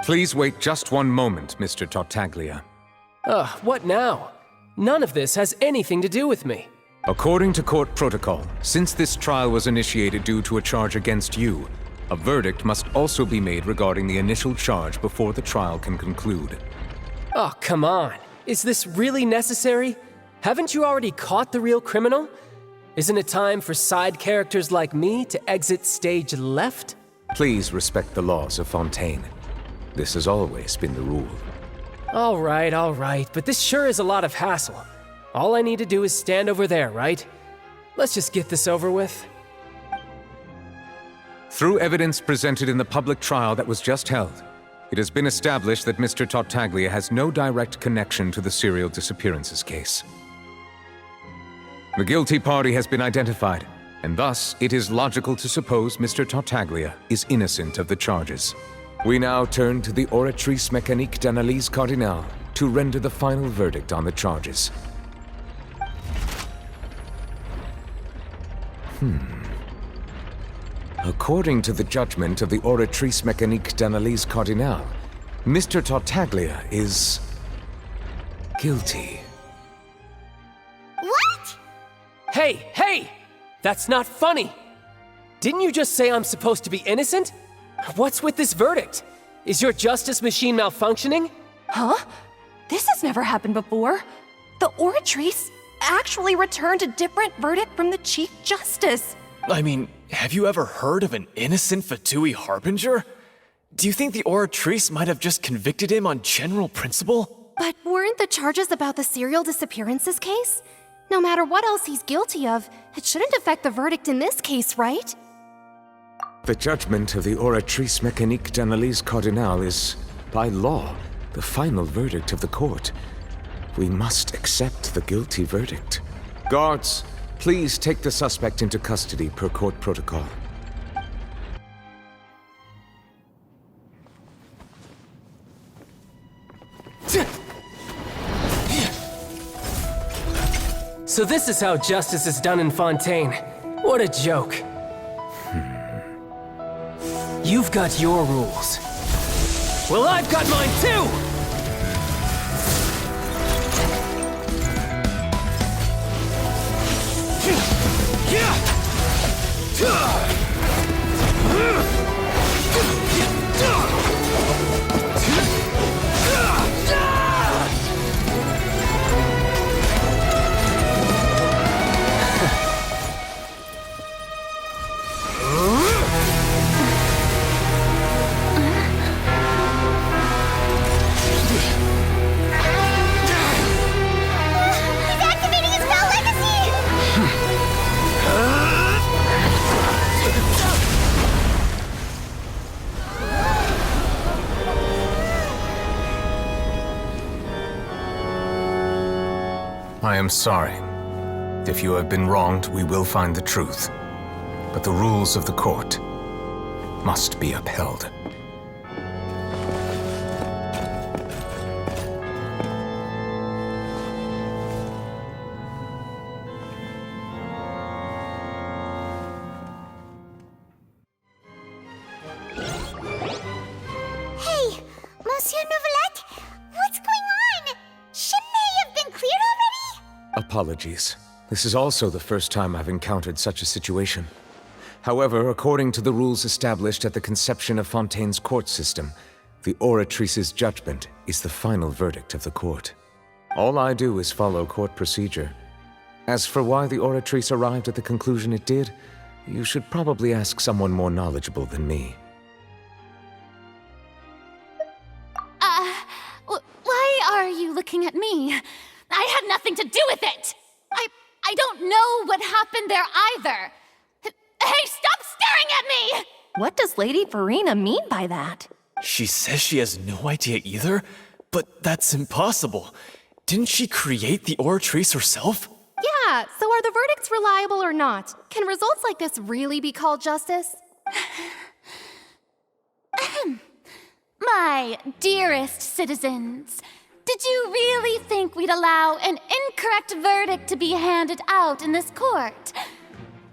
Please wait just one moment, Mr. Tartaglia. What now? None of this has anything to do with me. According to court protocol, since this trial was initiated due to a charge against you, a verdict must also be made regarding the initial charge before the trial can conclude. Oh, come on. Is this really necessary? Haven't you already caught the real criminal? Isn't it time for side characters like me to exit stage left? Please respect the laws of Fontaine. This has always been the rule. All right, but this sure is a lot of hassle. All I need to do is stand over there, right? Let's just get this over with. Through evidence presented in the public trial that was just held, it has been established that Mr. Tartaglia has no direct connection to the serial disappearances case. The guilty party has been identified, and thus it is logical to suppose Mr. Tartaglia is innocent of the charges. We now turn to the Oratrice Mécanique d'Analyse Cardinale to render the final verdict on the charges. According to the judgment of the Oratrice Mécanique d'Analyse Cardinale, Mr. Tartaglia is guilty. What? Hey! That's not funny! Didn't you just say I'm supposed to be innocent? What's with this verdict? Is your justice machine malfunctioning? Huh? This has never happened before. The Oratrice actually returned a different verdict from the Chief Justice. I mean, have you ever heard of an innocent Fatui Harbinger? Do you think the Oratrice might have just convicted him on general principle? But weren't the charges about the serial disappearances case? No matter what else he's guilty of, it shouldn't affect the verdict in this case, right? The judgment of the Oratrice Mécanique d'Analyse Cardinale is, by law, the final verdict of the court. We must accept the guilty verdict. Guards, please take the suspect into custody per court protocol. So this is how justice is done in Fontaine. What a joke. You've got your rules. Well, I've got mine too! I am sorry. If you have been wronged, we will find the truth. But the rules of the court must be upheld. Hey, Monsieur Novelette, what's going on? Shouldn't they have been cleared already? Apologies. This is also the first time I've encountered such a situation. However, according to the rules established at the conception of Fontaine's court system, the Oratrice's judgment is the final verdict of the court. All I do is follow court procedure. As for why the Oratrice arrived at the conclusion it did, you should probably ask someone more knowledgeable than me. Why are you looking at me? I had nothing to do with it! I don't know what happened there either! Hey, stop staring at me! What does Lady Farina mean by that? She says she has no idea either, but that's impossible. Didn't she create the Oratrice herself? Yeah, so are the verdicts reliable or not? Can results like this really be called justice? My dearest citizens, did you really think we'd allow an incorrect verdict to be handed out in this court?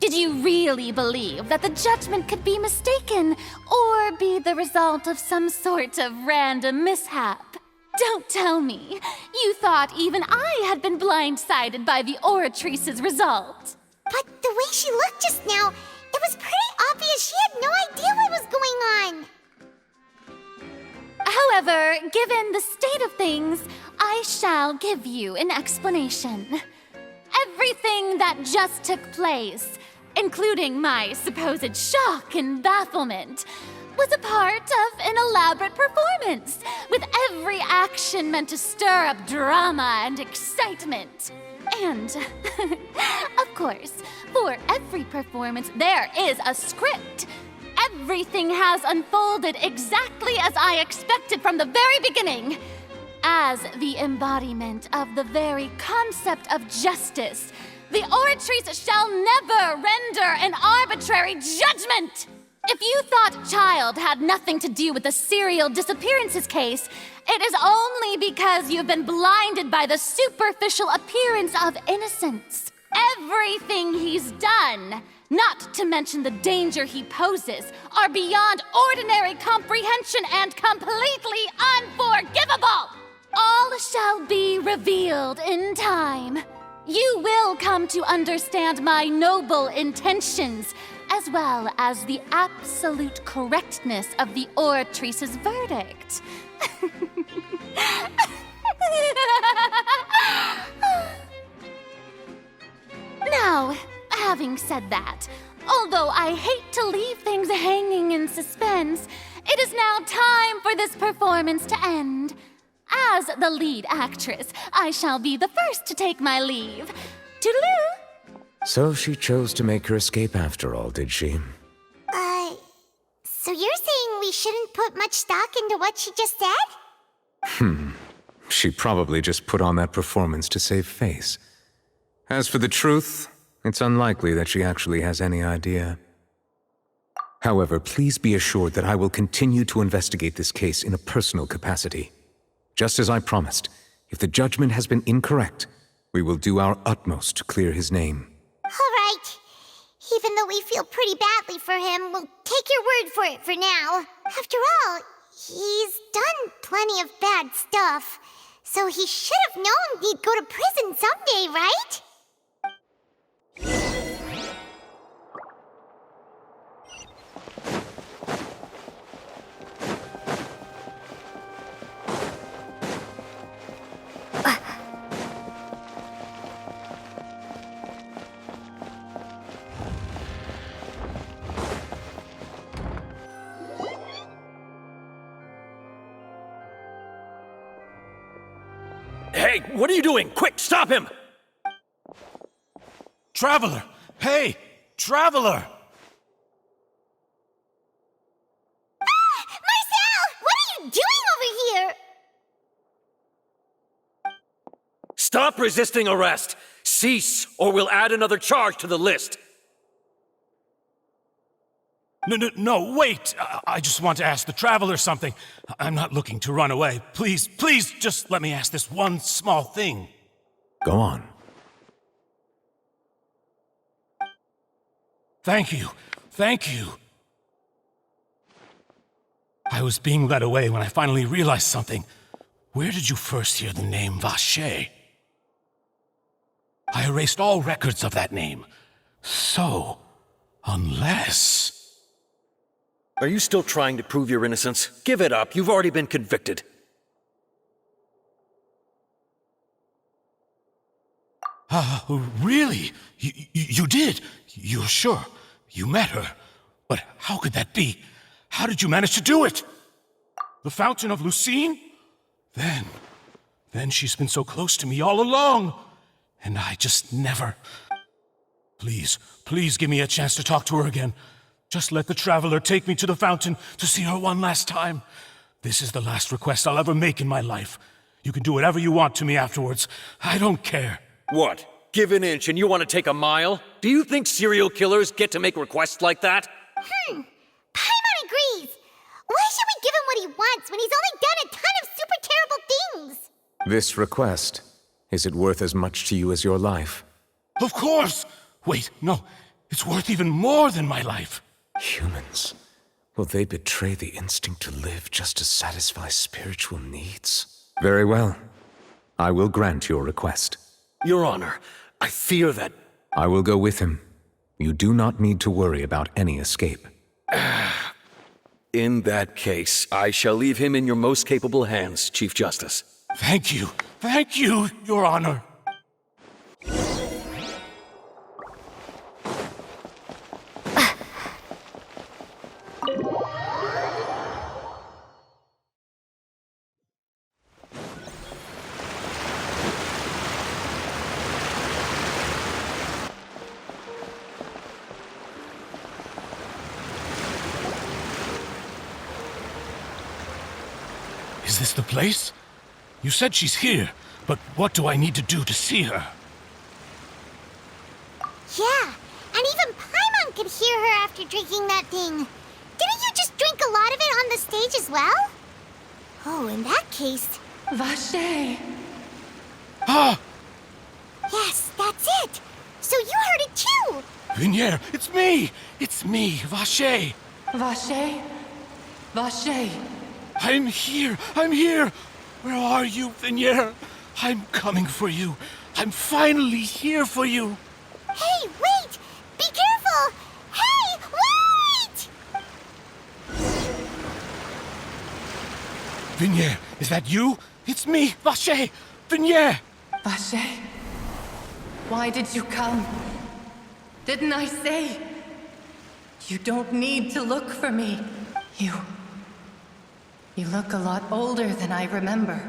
Did you really believe that the judgment could be mistaken or be the result of some sort of random mishap? Don't tell me. You thought even I had been blindsided by the Oratrice's result. But the way she looked just now, it was pretty obvious she had no idea what was going on. However, given the state of things, I shall give you an explanation. Everything that just took place, including my supposed shock and bafflement, was a part of an elaborate performance, with every action meant to stir up drama and excitement. And, of course, for every performance, there is a script. Everything has unfolded exactly as I expected from the very beginning. As the embodiment of the very concept of justice, the Oratrice shall never render an arbitrary judgment! If you thought Child had nothing to do with the serial disappearances case, it is only because you've been blinded by the superficial appearance of innocence. Everything he's done, not to mention the danger he poses, are beyond ordinary comprehension and completely unforgivable! All shall be revealed in time. You will come to understand my noble intentions, as well as the absolute correctness of the Oratrice's verdict. Now, having said that, although I hate to leave things hanging in suspense, it is now time for this performance to end. As the lead actress, I shall be the first to take my leave. Toodaloo! So she chose to make her escape after all, did she? So you're saying we shouldn't put much stock into what she just said? She probably just put on that performance to save face. As for the truth, it's unlikely that she actually has any idea. However, please be assured that I will continue to investigate this case in a personal capacity. Just as I promised, if the judgment has been incorrect, we will do our utmost to clear his name. All right. Even though we feel pretty badly for him, we'll take your word for it for now. After all, he's done plenty of bad stuff, so he should have known he'd go to prison someday, right? Hey, what are you doing? Quick, stop him! Traveler! Hey! Traveler! Marcel! What are you doing over here? Stop resisting arrest! Cease, or we'll add another charge to the list! No, wait! I just want to ask the Traveler something. I'm not looking to run away. Please, just let me ask this one small thing. Go on. Thank you. I was being led away when I finally realized something. Where did you first hear the name Vacher? I erased all records of that name. So, unless... Are you still trying to prove your innocence? Give it up, you've already been convicted. Really? You did? You're sure? You met her? But how could that be? How did you manage to do it? The Fountain of Lucine? Then she's been so close to me all along. And I just never... Please give me a chance to talk to her again. Just let the Traveler take me to the fountain to see her one last time. This is the last request I'll ever make in my life. You can do whatever you want to me afterwards. I don't care. What? Give an inch and you want to take a mile? Do you think serial killers get to make requests like that? Paimon agrees. Why should we give him what he wants when he's only done a ton of super terrible things? This request, is it worth as much to you as your life? Of course! Wait, no. It's worth even more than my life. Humans. Will they betray the instinct to live just to satisfy spiritual needs? Very well. I will grant your request. Your Honor, I fear that... I will go with him. You do not need to worry about any escape. In that case, I shall leave him in your most capable hands, Chief Justice. Thank you. Thank you, Your Honor. Is this the place? You said she's here, but what do I need to do to see her? Yeah, and even Paimon could hear her after drinking that thing. Didn't you just drink a lot of it on the stage as well? Oh, in that case... Vache! Ah! Yes, that's it! So you heard it too! Vinier, it's me! It's me, Vache! Vache? Vache! I'm here! I'm here! Where are you, Vinier? I'm coming for you. I'm finally here for you. Hey, wait! Be careful! Hey, wait! Vinier, is that you? It's me, Vache! Vinier! Vache? Why did you come? Didn't I say? You don't need to look for me. You look a lot older than I remember.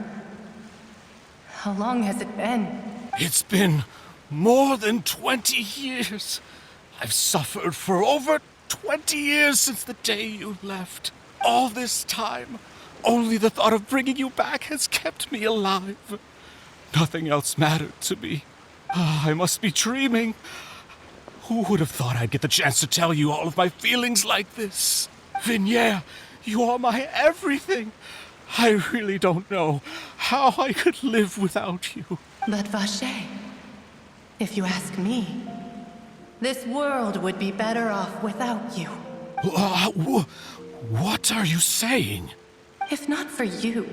How long has it been? It's been more than 20 years. I've suffered for over 20 years since the day you left. All this time, only the thought of bringing you back has kept me alive. Nothing else mattered to me. I must be dreaming. Who would have thought I'd get the chance to tell you all of my feelings like this? Vinier, you are my everything. I really don't know how I could live without you. But Vache, if you ask me, this world would be better off without you. What are you saying? If not for you,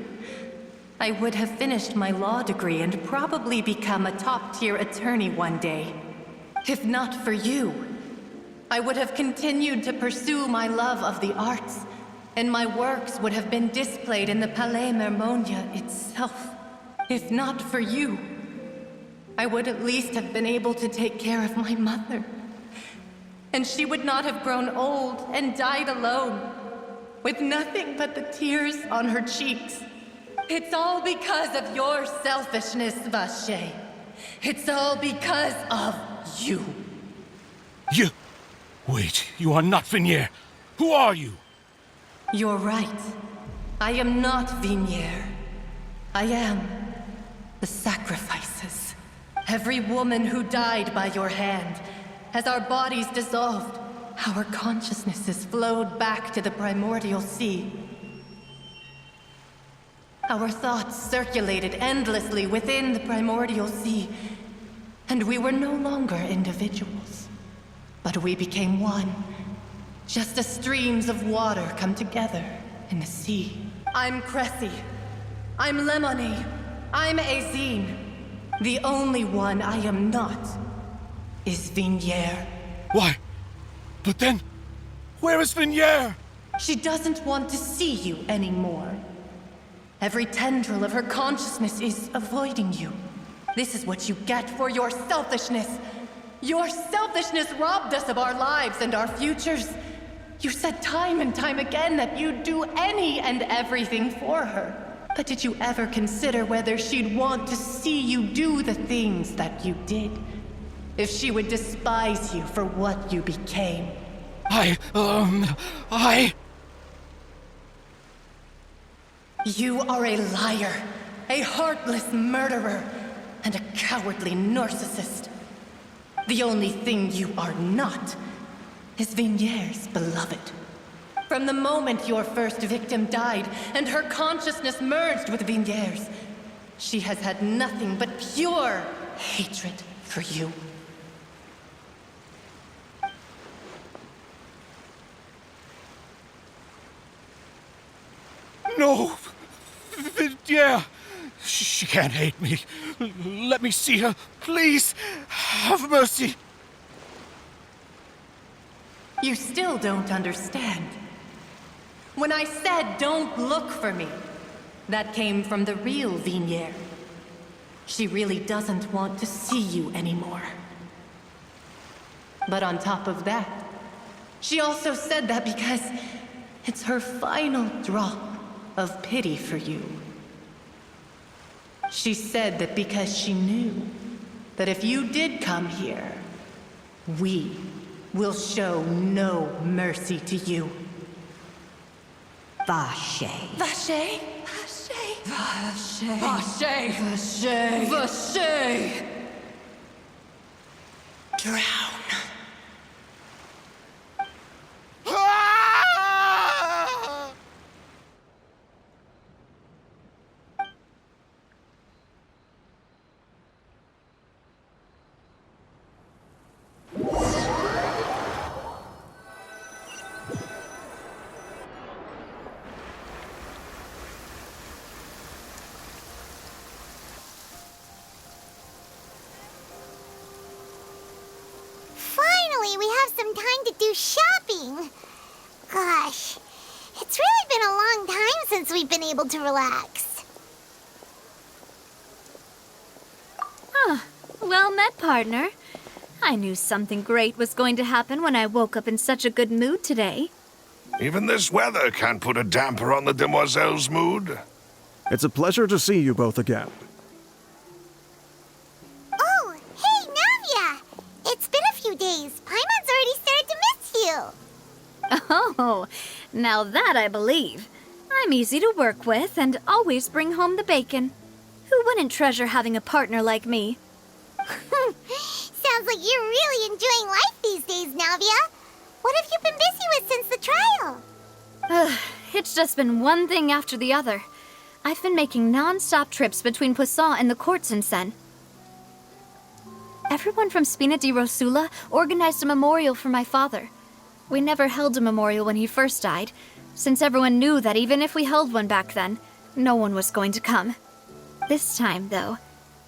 I would have finished my law degree and probably become a top-tier attorney one day. If not for you, I would have continued to pursue my love of the arts, and my works would have been displayed in the Palais Mermonia itself. If not for you, I would at least have been able to take care of my mother. And she would not have grown old and died alone, with nothing but the tears on her cheeks. It's all because of your selfishness, Vache. It's all because of you. You... Wait, you are not Vinier. Who are you? You're right. I am not Vinier. I am the sacrifices. Every woman who died by your hand, as our bodies dissolved, our consciousnesses flowed back to the primordial sea. Our thoughts circulated endlessly within the primordial sea, and we were no longer individuals. But we became one, just as streams of water come together in the sea. I'm Cressy. I'm Lemony. I'm Azine. The only one I am not is Vinier. Why? But then, where is Vinier? She doesn't want to see you anymore. Every tendril of her consciousness is avoiding you. This is what you get for your selfishness. Your selfishness robbed us of our lives and our futures. You said time and time again that you'd do any and everything for her. But did you ever consider whether she'd want to see you do the things that you did? If she would despise you for what you became? You are a liar, a heartless murderer, and a cowardly narcissist. The only thing you are not is Vinier's beloved. From the moment your first victim died and her consciousness merged with Vinier's, she has had nothing but pure hatred for you. No. Yeah. She can't hate me. Let me see her. Please. Have mercy. You still don't understand. When I said don't look for me, that came from the real Vignier. She really doesn't want to see you anymore. But on top of that, she also said that because it's her final drop of pity for you. She said that because she knew that if you did come here, we will show no mercy to you. Vache. Vache? Vache? Vache? Vache? Vache? Vache? Drown. Finally, we have some time to do shopping. Gosh, it's really been a long time since we've been able to relax. Well met, partner. I knew something great was going to happen when I woke up in such a good mood today. Even this weather can't put a damper on the demoiselle's mood. It's a pleasure to see you both again. Oh, hey, Navia! It's been a few days. Paimon's already started to miss you. Oh, now that I believe. I'm easy to work with and always bring home the bacon. Who wouldn't treasure having a partner like me? Sounds like you're really enjoying life these days, Navia. What have you been busy with since the trial? It's just been one thing after the other. I've been making non-stop trips between Poisson and the courts in Sen. Everyone from Spina di Rosula organized a memorial for my father. We never held a memorial when he first died, since everyone knew that even if we held one back then, no one was going to come. This time, though,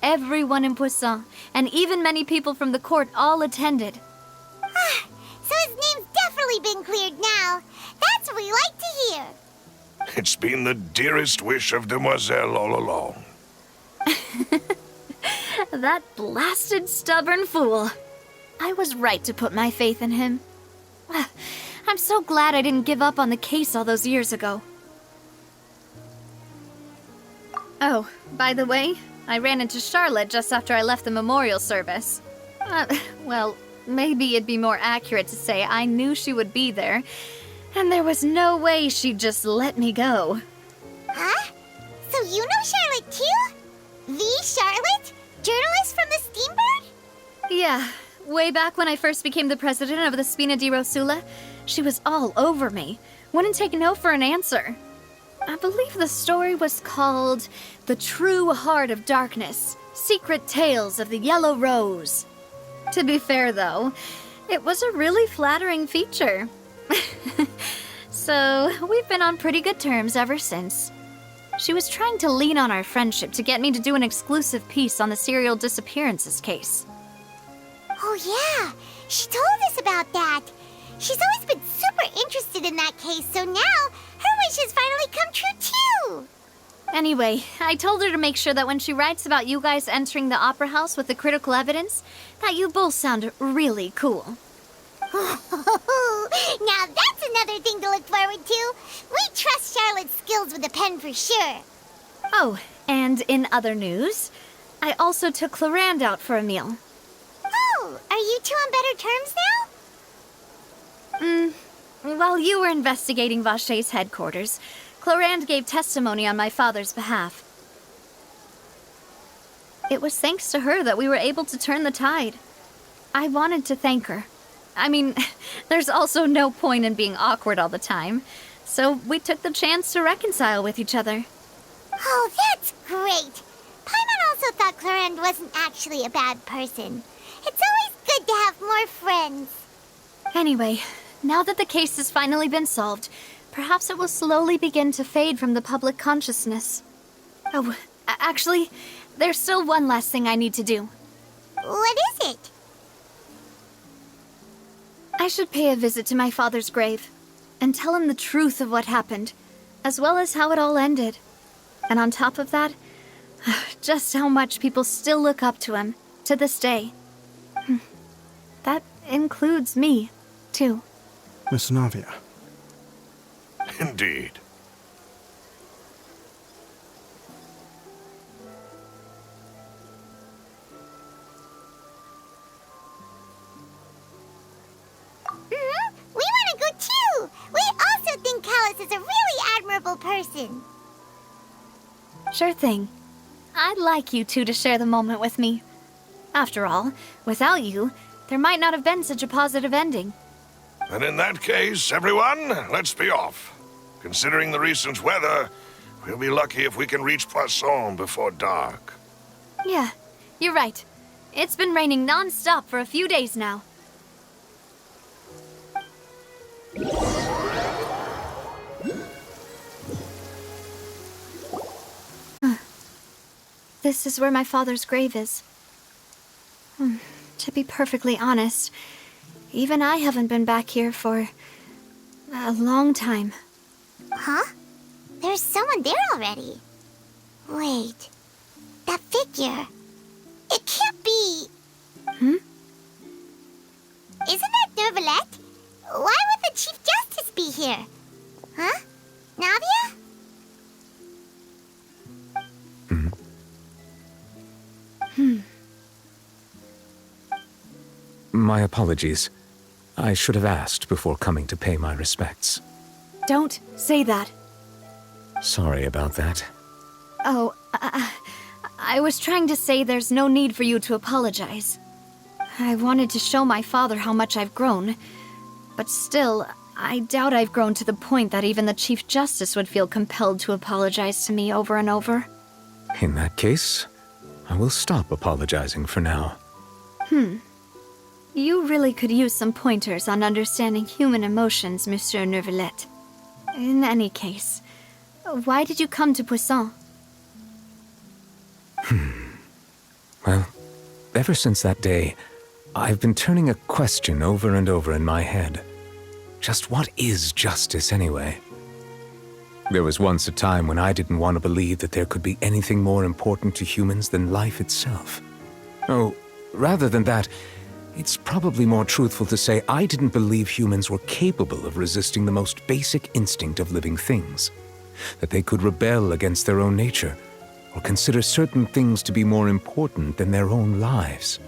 everyone in Poisson, and even many people from the court, all attended. So his name's definitely been cleared now. That's what we like to hear. It's been the dearest wish of Demoiselle all along. That blasted stubborn fool. I was right to put my faith in him. I'm so glad I didn't give up on the case all those years ago. Oh, by the way, I ran into Charlotte just after I left the memorial service. Well, maybe it'd be more accurate to say I knew she would be there, and there was no way she'd just let me go. Huh? So you know Charlotte too? The Charlotte? Journalist from the Steambird? Yeah, way back when I first became the president of the Spina di Rosula, she was all over me. Wouldn't take no for an answer. I believe the story was called The True Heart of Darkness, Secret Tales of the Yellow Rose. To be fair, though, it was a really flattering feature. So, we've been on pretty good terms ever since. She was trying to lean on our friendship to get me to do an exclusive piece on the serial disappearances case. Oh yeah, she told us about that. She's always been super interested in that case, so now her wish has finally come true too. Anyway, I told her to make sure that when she writes about you guys entering the opera house with the critical evidence, that you both sound really cool. Now that's another thing to look forward to. We trust Charlotte's skills with a pen for sure. Oh, and in other news, I also took Clarand out for a meal. Oh, are you two on better terms now? While you were investigating Vache's headquarters, Clarand gave testimony on my father's behalf. It was thanks to her that we were able to turn the tide. I wanted to thank her. I mean, there's also no point in being awkward all the time, so we took the chance to reconcile with each other. Oh, that's great. Paimon also thought Clarand wasn't actually a bad person. It's always good to have more friends. Anyway, now that the case has finally been solved, perhaps it will slowly begin to fade from the public consciousness. Oh, actually, there's still one last thing I need to do. What is it? I should pay a visit to my father's grave and tell him the truth of what happened, as well as how it all ended. And on top of that, just how much people still look up to him to this day. That includes me, too. Miss Navia. Indeed. We want to go too! We also think Callus is a really admirable person. Sure thing. I'd like you two to share the moment with me. After all, without you, there might not have been such a positive ending. And in that case, everyone, let's be off. Considering the recent weather, we'll be lucky if we can reach Poisson before dark. Yeah, you're right. It's been raining non-stop for a few days now. This is where my father's grave is. To be perfectly honest, even I haven't been back here for a long time. Huh? There's someone there already. Wait. That figure. It can't be... Isn't that Neuvillette? Why would the Chief Justice be here? Huh? Navia? My apologies. I should have asked before coming to pay my respects. Don't say that. Sorry about that. Oh, I was trying to say there's no need for you to apologize. I wanted to show my father how much I've grown, but still, I doubt I've grown to the point that even the Chief Justice would feel compelled to apologize to me over and over. In that case, I will stop apologizing for now. You really could use some pointers on understanding human emotions, Monsieur Neuvillette. In any case, why did you come to Poisson? Well, ever since that day, I've been turning a question over and over in my head. Just what is justice anyway? There was once a time when I didn't want to believe that there could be anything more important to humans than life itself. Oh, rather than that, it's probably more truthful to say I didn't believe humans were capable of resisting the most basic instinct of living things. That they could rebel against their own nature, or consider certain things to be more important than their own lives.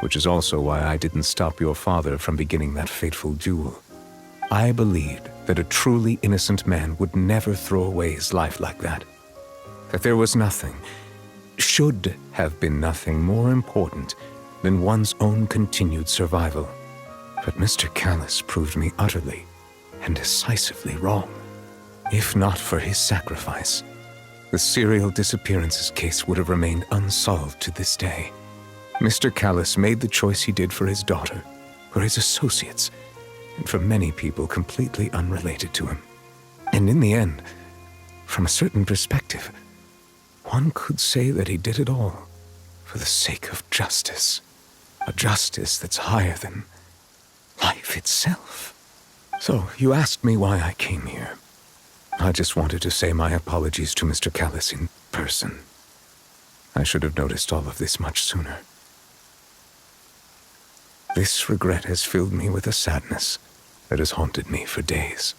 Which is also why I didn't stop your father from beginning that fateful duel. I believed that a truly innocent man would never throw away his life like that. That there was nothing, should have been nothing more important than one's own continued survival. But Mr. Callus proved me utterly and decisively wrong. If not for his sacrifice, the serial disappearances case would have remained unsolved to this day. Mr. Callus made the choice he did for his daughter, for his associates, and for many people completely unrelated to him. And in the end, from a certain perspective, one could say that he did it all for the sake of justice. A justice that's higher than life itself. So, you asked me why I came here. I just wanted to say my apologies to Mr. Callus in person. I should have noticed all of this much sooner. This regret has filled me with a sadness that has haunted me for days.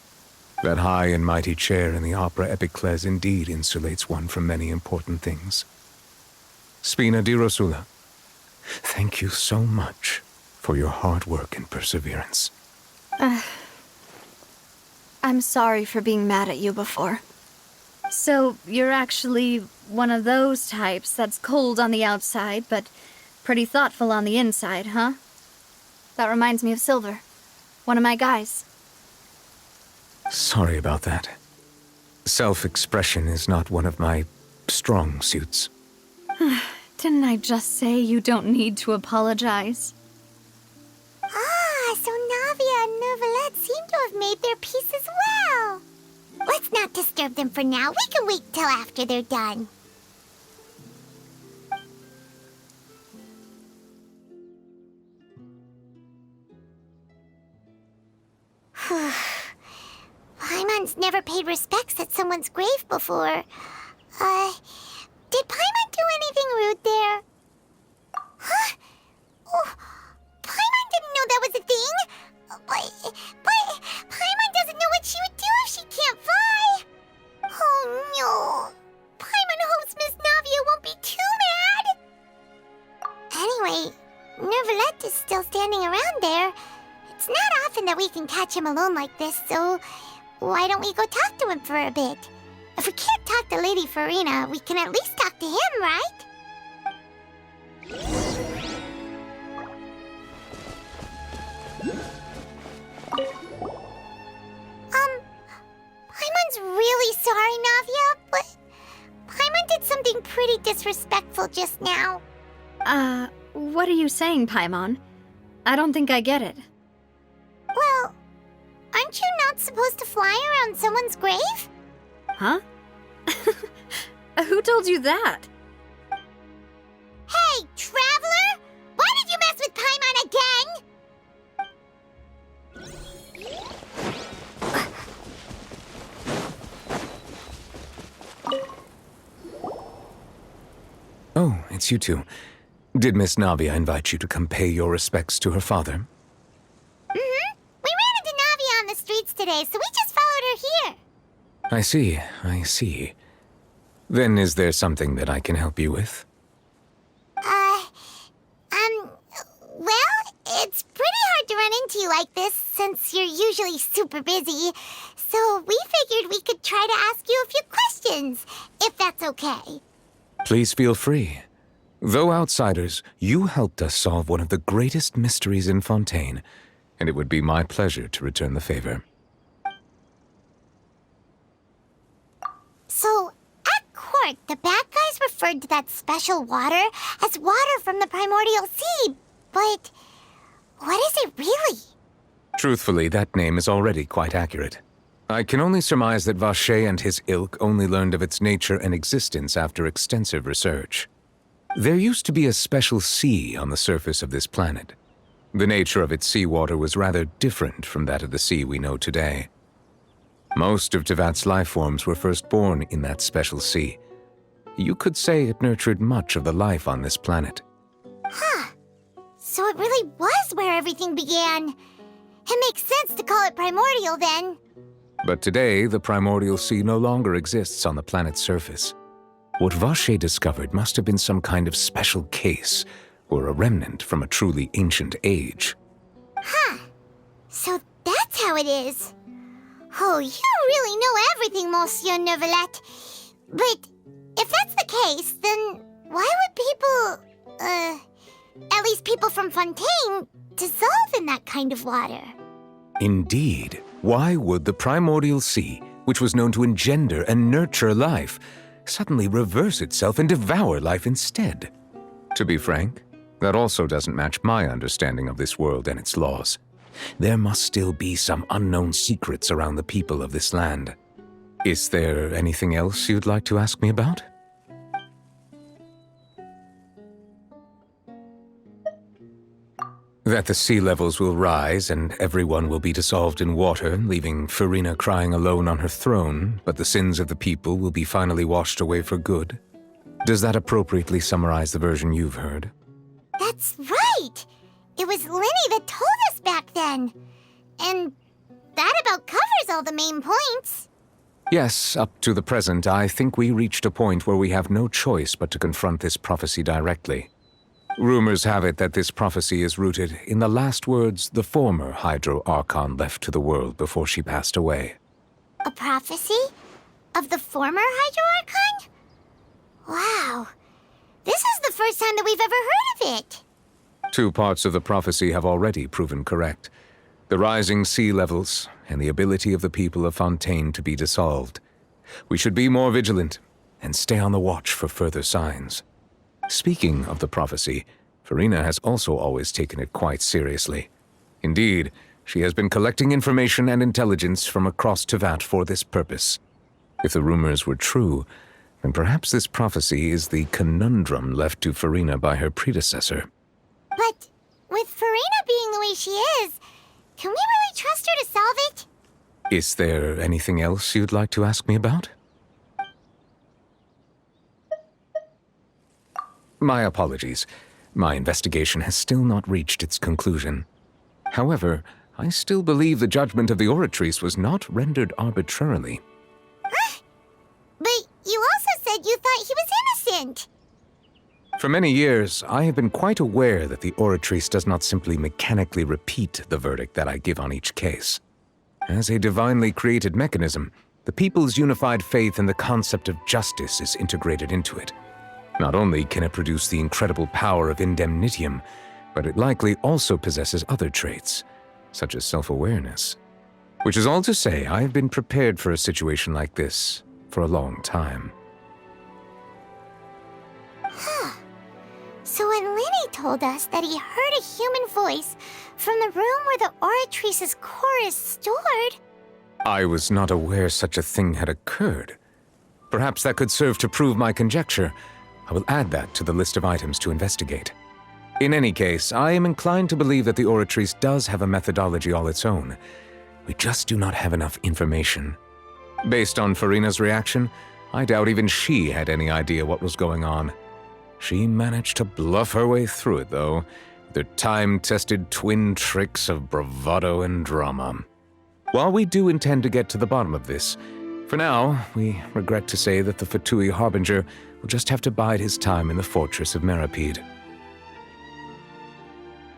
That high and mighty chair in the Opera Epiclese indeed insulates one from many important things. Spina di Rosula, thank you so much for your hard work and perseverance. I'm sorry for being mad at you before. So, you're actually one of those types that's cold on the outside, but pretty thoughtful on the inside, huh? That reminds me of Silver, one of my guys. Sorry about that. Self-expression is not one of my strong suits. Didn't I just say you don't need to apologize? Ah, so Navia and Neuvillette seem to have made their peace as well. not disturb them for now. We can wait till after they're done. Paimon's never paid respects at someone's grave before. Did Paimon do anything rude there? Huh? Oh, Paimon didn't know that was a thing. But Paimon doesn't know what she would do if she can't fly. Oh no. Paimon hopes Miss Navia won't be too mad. Anyway, Nervalette is still standing around there. It's not often that we can catch him alone like this, so why don't we go talk to him for a bit? If we can't talk to Lady Farina, we can at least talk to him, right? Paimon's really sorry, Navia, but Paimon did something pretty disrespectful just now. What are you saying, Paimon? I don't think I get it. Well, aren't you not supposed to fly around someone's grave? Huh? Who told you that? Hey, Traveler! Why did you mess with Paimon again? Oh, it's you two. Did Miss Navia invite you to come pay your respects to her father? We ran into Navia on the streets today, so we just followed her here. I see. Then is there something that I can help you with? Well, it's pretty hard to run into you like this since you're usually super busy. So we figured we could try to ask you a few questions, if that's okay. Please feel free. Though outsiders, you helped us solve one of the greatest mysteries in Fontaine, and it would be my pleasure to return the favor. So, at court, the bad guys referred to that special water as water from the primordial sea, but what is it really? Truthfully, that name is already quite accurate. I can only surmise that Vacher and his ilk only learned of its nature and existence after extensive research. There used to be a special sea on the surface of this planet. The nature of its seawater was rather different from that of the sea we know today. Most of Tevat's life forms were first born in that special sea. You could say it nurtured much of the life on this planet. Huh. So it really was where everything began. It makes sense to call it primordial then. But today, the primordial sea no longer exists on the planet's surface. What Vacher discovered must have been some kind of special case, or a remnant from a truly ancient age. Huh. So that's how it is. Oh, you really know everything, Monsieur Nervalette. But if that's the case, then why would people, at least people from Fontaine, dissolve in that kind of water? Indeed. Why would the primordial sea, which was known to engender and nurture life, suddenly reverse itself and devour life instead? To be frank, that also doesn't match my understanding of this world and its laws. There must still be some unknown secrets around the people of this land. Is there anything else you'd like to ask me about? That the sea levels will rise and everyone will be dissolved in water, leaving Farina crying alone on her throne, but the sins of the people will be finally washed away for good. Does that appropriately summarize the version you've heard? That's right! It was Linny that told us back then. And that about covers all the main points. Yes, up to the present, I think we reached a point where we have no choice but to confront this prophecy directly. Rumors have it that this prophecy is rooted in the last words the former Hydro Archon left to the world before she passed away. A prophecy? Of the former Hydro Archon? Wow. This is the first time that we've ever heard of it. Two parts of the prophecy have already proven correct. The rising sea levels and the ability of the people of Fontaine to be dissolved. We should be more vigilant and stay on the watch for further signs. Speaking of the prophecy, Farina has also always taken it quite seriously. Indeed, she has been collecting information and intelligence from across Tevat for this purpose. If the rumors were true, then perhaps this prophecy is the conundrum left to Farina by her predecessor. But with Farina being the way she is, can we really trust her to solve it? Is there anything else you'd like to ask me about? My apologies. My investigation has still not reached its conclusion. However, I still believe the judgment of the Oratrice was not rendered arbitrarily. But you also said you thought he was innocent. For many years, I have been quite aware that the Oratrice does not simply mechanically repeat the verdict that I give on each case. As a divinely created mechanism, the people's unified faith in the concept of justice is integrated into it. Not only can it produce the incredible power of indemnitium, but it likely also possesses other traits, such as self-awareness. Which is all to say, I have been prepared for a situation like this for a long time. So when Lenny told us that he heard a human voice from the room where the Oratrice's core is stored... I was not aware such a thing had occurred. Perhaps that could serve to prove my conjecture. I will add that to the list of items to investigate. In any case, I am inclined to believe that the Oratrice does have a methodology all its own. We just do not have enough information. Based on Farina's reaction, I doubt even she had any idea what was going on. She managed to bluff her way through it, though, with her time-tested twin tricks of bravado and drama. While we do intend to get to the bottom of this, for now, we regret to say that the Fatui Harbinger will just have to bide his time in the fortress of Meripede.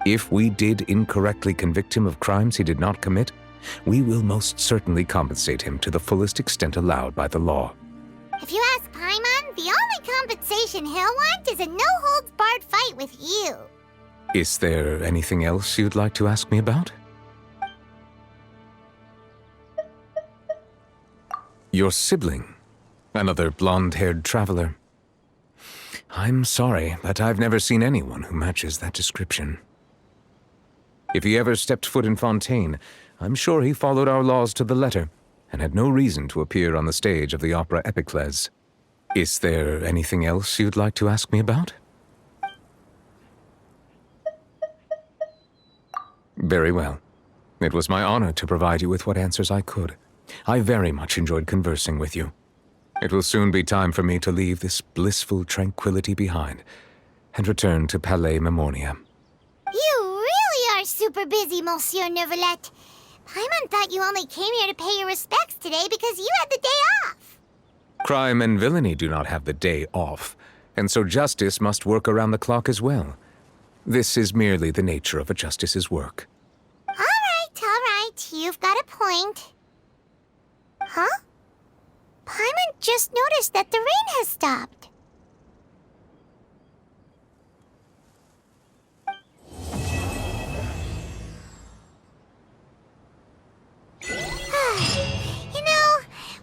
If we did incorrectly convict him of crimes he did not commit, we will most certainly compensate him to the fullest extent allowed by the law. If you ask Paimon, the only compensation he'll want is a no-holds-barred fight with you. Is there anything else you'd like to ask me about? Your sibling, another blonde-haired traveler. I'm sorry, but I've never seen anyone who matches that description. If he ever stepped foot in Fontaine, I'm sure he followed our laws to the letter and had no reason to appear on the stage of the opera Epicles. Is there anything else you'd like to ask me about? Very well. It was my honor to provide you with what answers I could. I very much enjoyed conversing with you. It will soon be time for me to leave this blissful tranquility behind and return to Palais Memornia. You really are super busy, Monsieur Neuvillette. Paimon thought you only came here to pay your respects today because you had the day off. Crime and villainy do not have the day off, and so justice must work around the clock as well. This is merely the nature of a justice's work. All right. You've got a point. Huh? Paimon just noticed that the rain has stopped. You know,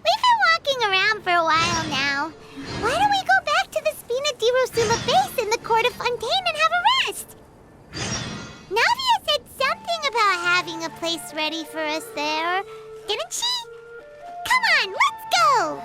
we've been walking around for a while now. Why don't we go back to the Spina di Rosula base in the court of Fontaine and have a rest? Navia said something about having a place ready for us there, didn't she? Come on, let's go!